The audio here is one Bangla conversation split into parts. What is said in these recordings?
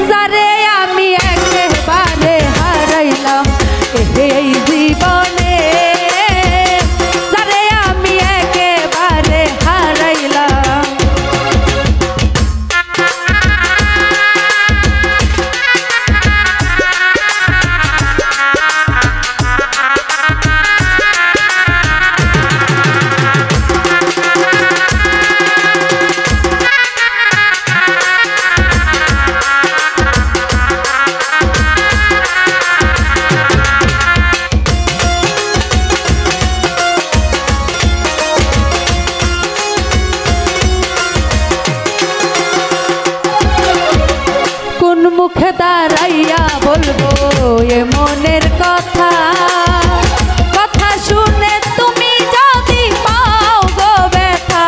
যারে আমি একেবারে হারাইলাম এই জীবনে, যারে আমি একেবারে হারাইলাম। মুখে দাঁড়াইয়া বলবো এ মনের কথা, কথা শুনে তুমি যদি পাও গো ব্যথা।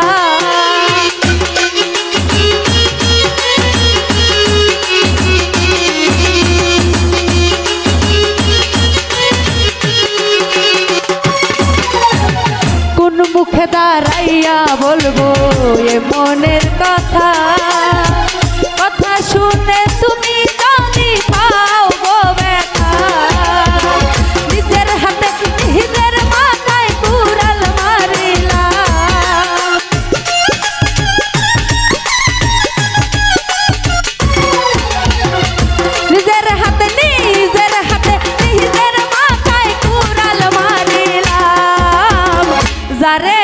কোন মুখে দাঁড়াইয়া বলবো এ মনের কথা, কথা শুনে তুমি যদি পাও গো ব্যথা। নিজের হাতে নিজের মাথায় কুড়াল মারিলাম, নিজের হাতে নিজের মাথায় কুড়াল মারিলাম। যারে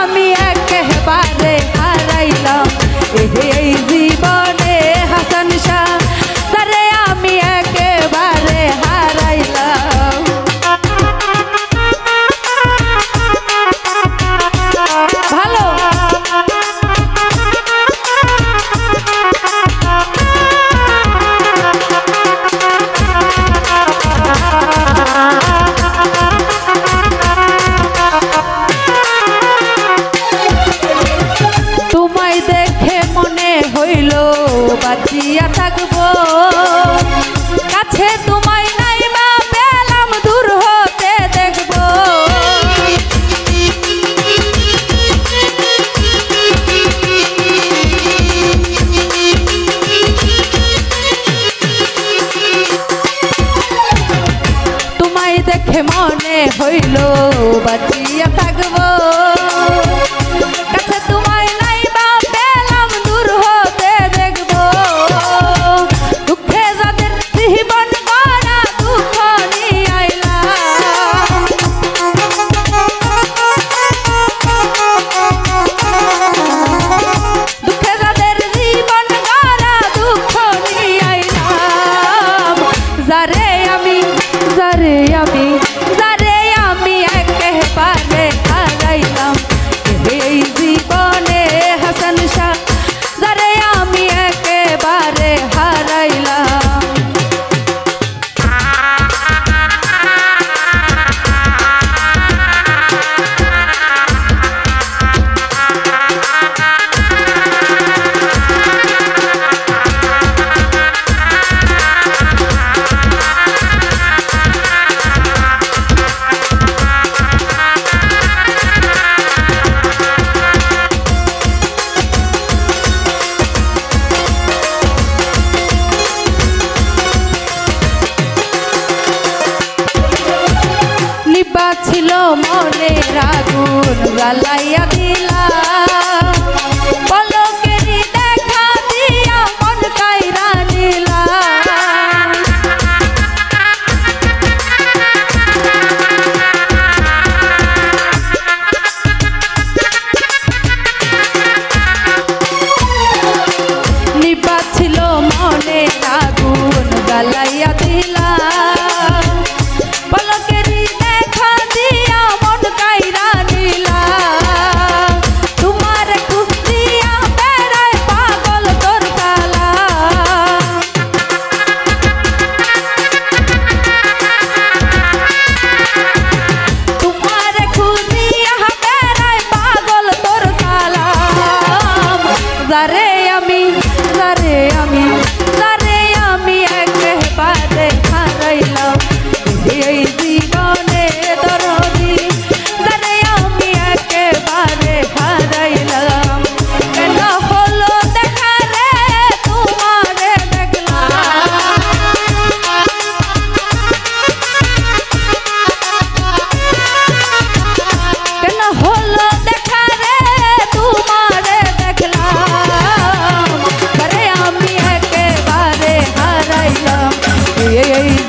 আমি একেবারে হারাইলাম এই জীবনে হাসান শাহ, যারে আমি একেবারে হারাইলাম। ভালো তোমায় দেখে মনে হইল বাঁচিয়া থাকবো, কাছে তোমায় নাই বা পেলাম দূর হতে দেখবো। তোমায় দেখে মনে হইল বাঁচিয়া থাকবো, কাছে তোমায় নাই বা পেলাম দূর হতে দেখবো। দুঃখে যাদের জীবন গড়া দুঃখ নিয়ে আইলাম, দুঃখে যাদের জীবন গড়া দুঃখ নিয়ে আইলাম। যারে আমি একেবারে হারাইলাম এই জীবনে হাসান শাহ, যারে আমি একেবারে হারাইলাম। ছিল মনের আগুন জ্বালাইয়া দিলা, পলকেরই দেখা দিয়া মন কাইরা নিলা। নিবা ছিল মনের আগুন জ্বালাইয়া দিলা, পলকেরই দেখা দিয়া মন কাইরা নিলা। তোমার খুঁজিয়া বেড়ায় পাগল তোর কালা, তোমার খুঁজিয়া বেড়ায় পাগল তোর কালা। যারে আমি একেবারে হারাইলাম এই জীবনে দরদি, যারে আমি একেবারে হারাইলাম। কেন এই